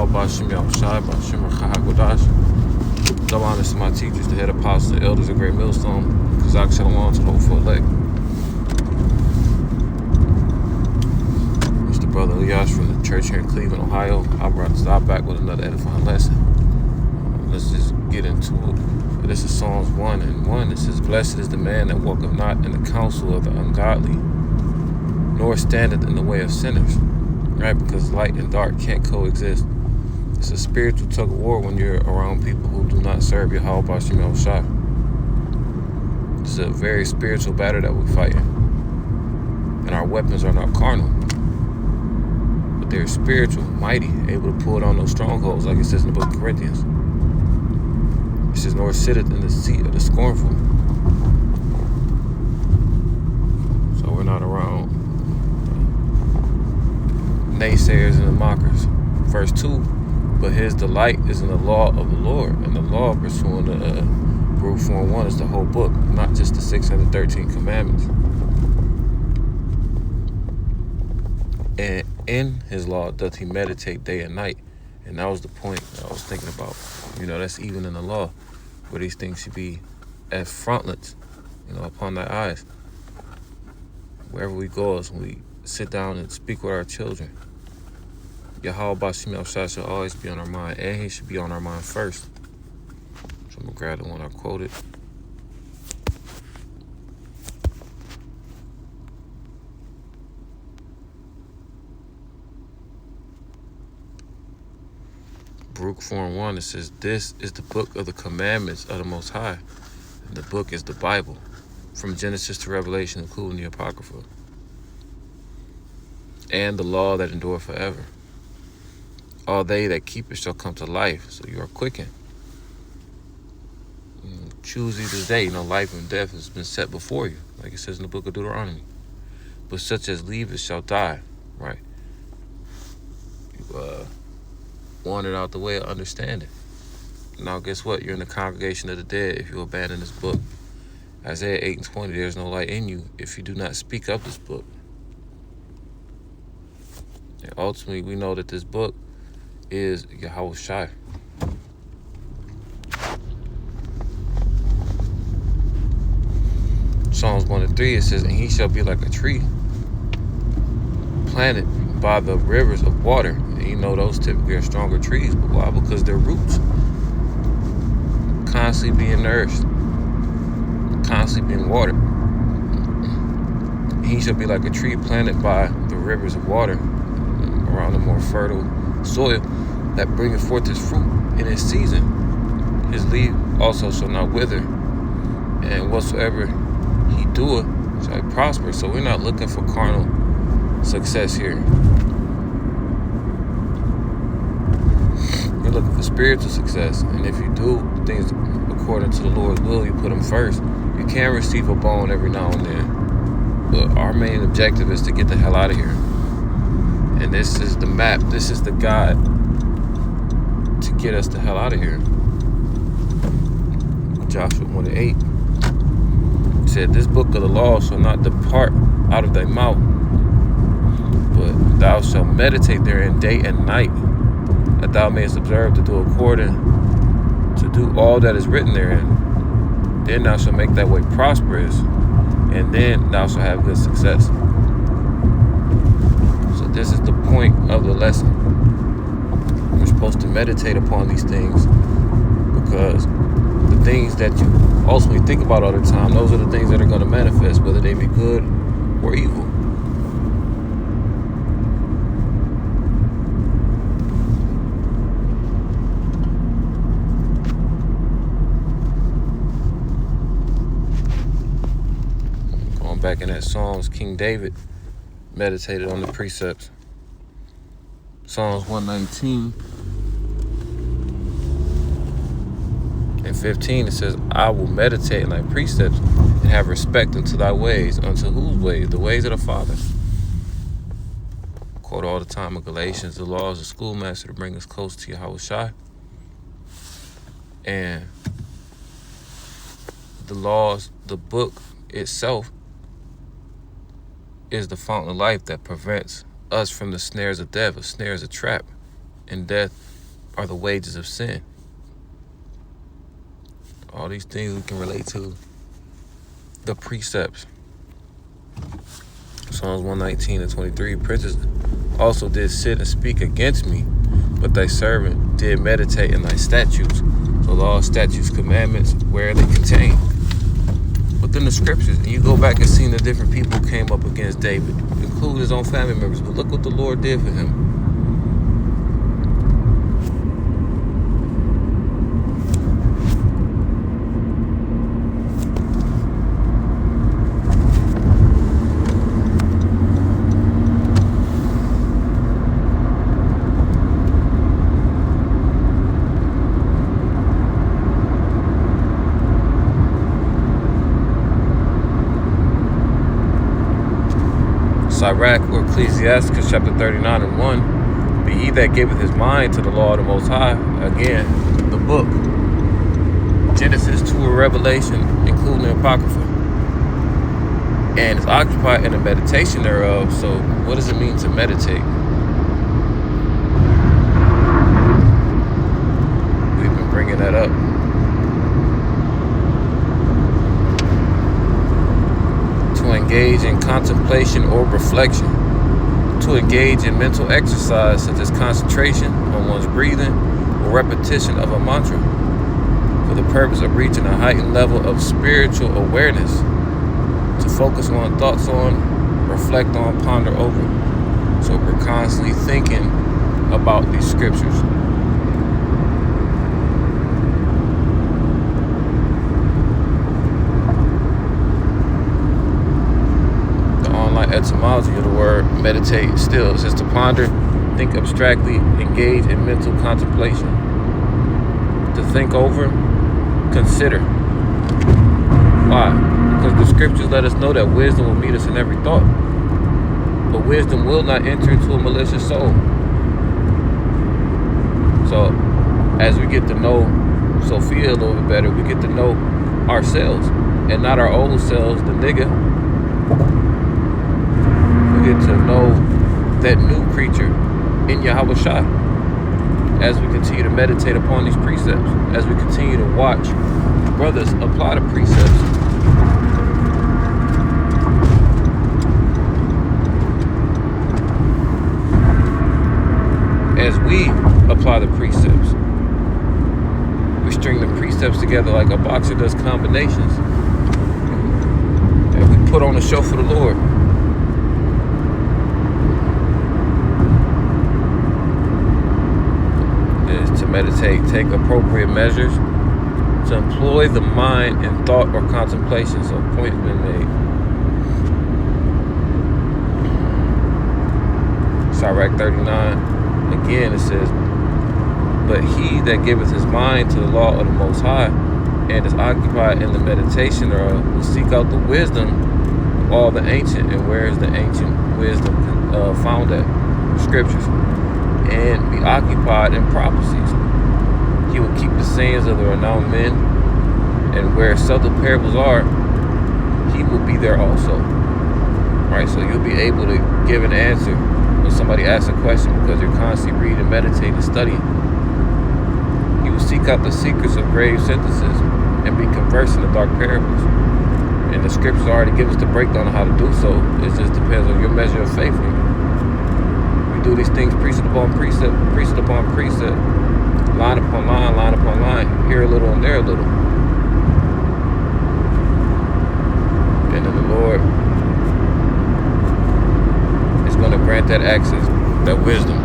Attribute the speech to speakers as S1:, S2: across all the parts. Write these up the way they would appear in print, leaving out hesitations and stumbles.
S1: Yahweh Shem Shai Bashem Chahagodash. Double honors to my teachers, the head apostles, the elders of Great Millstone, Kazak Shalom to the hopeful elect. Mr. Brother Elias from the church here in Cleveland, Ohio. I brought to stop back with another edifying lesson. Let's just get into it. This is Psalms 1:1. It says, "Blessed is the man that walketh not in the counsel of the ungodly, nor standeth in the way of sinners." Right? Because light and dark can't coexist. It's a spiritual tug of war when you're around people who do not serve Yahweh Bashem Yahushua. It's a very spiritual battle that we're fighting. And our weapons are not carnal, but they're spiritual, mighty, able to pull down those strongholds, like it says in the book of Corinthians. It says, "Nor sitteth in the seat of the scornful." So we're not around naysayers and the mockers. Verse 2, "But his delight is in the law of the Lord." And the law, pursuing the Baruch 4:1, is the whole book, not just the 613 commandments. And in his law doth he meditate day and night. And that was the point that I was thinking about. That's even in the law, where these things should be as frontlets, upon thy eyes. Wherever we go, as we sit down and speak with our children, Yahweh Bashem Yahushua should always be on our mind, and he should be on our mind first. So I'm going to grab the one I quoted. Baruch 4:1, it says, "This is the book of the commandments of the Most High." And the book is the Bible, from Genesis to Revelation, including the Apocrypha. "And the law that endure forever. All they that keep it shall come to life." So you are quickened. Choose you this day. Life and death has been set before you, like it says in the book of Deuteronomy. "But such as leave it shall die." Right? You wandered out the way of understanding. Now guess what? You're in the congregation of the dead if you abandon this book. Isaiah 8:20, "There's no light in you if you do not speak up this book." And ultimately, we know that this book is Yahweh Shai. Psalms 1:3, it says, "And he shall be like a tree planted by the rivers of water." And those typically are stronger trees. But why? Because their roots constantly being nourished, constantly being watered. "And he shall be like a tree planted by the rivers of water, around a more fertile soil, that bringeth forth his fruit in his season. His leaf also shall not wither, and whatsoever he doeth shall he prosper." So we're not looking for carnal success here. We're looking for spiritual success. And if you do things according to the Lord's will, you put them first, you can receive a bone every now and then. But our main objective is to get the hell out of here. And this is the map. This is the guide to get us the hell out of here. Joshua 1:8 said, "This book of the law shall not depart out of thy mouth, but thou shalt meditate therein day and night, that thou mayest observe to do all that is written therein. Then thou shalt make thy way prosperous, and then thou shalt have good success." So this is the point of the lesson. We're supposed to meditate upon these things, because the things that you ultimately think about all the time, those are the things that are going to manifest, whether they be good or evil. Going back in that Psalms, King David meditated on the precepts. Psalms 119:15, it says, "I will meditate in thy precepts and have respect unto thy ways." Unto whose ways? The ways of the Father. I quote all the time in Galatians, "The law is a schoolmaster to bring us close to Yahweh Shai." And the laws, the book itself, is the fountain of life that prevents us from the snares of death. A snare is a trap, and death are the wages of sin. All these things we can relate to. The precepts. Psalms 119-23. Princes also did sit and speak against me, but thy servant did meditate in thy statutes. So law, statutes, commandments, where are they contained? Within the scriptures. And you go back and see the different people who came up against David, including his own family members. But look what the Lord did for him. Sirach or Ecclesiasticus chapter 39:1. Be he that giveth his mind to the law of the Most High. Again, the book. Genesis to a Revelation, including the Apocrypha. And is occupied in the meditation thereof. So what does it mean to meditate? We've been bringing that up. To engage in contemplation or reflection, to engage in mental exercise such as concentration on one's breathing or repetition of a mantra for the purpose of reaching a heightened level of spiritual awareness, to focus on thoughts on, reflect on, ponder over. So we're constantly thinking about these scriptures. Etymology of the word meditate still says to ponder, think abstractly, engage in mental contemplation, to think over, consider. Why? Because the scriptures let us know that wisdom will meet us in every thought, but wisdom will not enter into a malicious soul. So as we get to know Sophia a little bit better, we get to know ourselves and not our old selves, the nigga. Get to know that new creature in Yahweh Shai as we continue to meditate upon these precepts, as we continue to watch brothers apply the precepts. As we apply the precepts, we string the precepts together like a boxer does combinations, and we put on a show for the Lord. Meditate, take appropriate measures to employ the mind in thought or contemplation. So point's been made. Sirach 39, again it says, but he that giveth his mind to the law of the Most High and is occupied in the meditation thereof will seek out the wisdom of all the ancient. And where is the ancient wisdom found at? Scriptures. And be occupied in prophecies. He will keep the sayings of the renowned men, and where subtle parables are, he will be there also. Right, so you'll be able to give an answer when somebody asks a question because you're constantly reading, meditating, and studying. He will seek out the secrets of grave sentences and be conversant in dark parables. And the scriptures already give us the breakdown of how to do so. It just depends on your measure of faith. We do these things precept upon precept, precept upon precept. Line upon line, line upon line, here a little and there a little. And then the Lord is going to grant that access, that wisdom.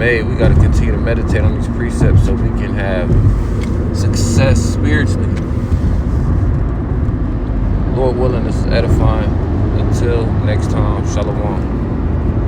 S1: We got to continue to meditate on these precepts so we can have success spiritually. Lord Lord willing, this is edifying. Until next time, shalom.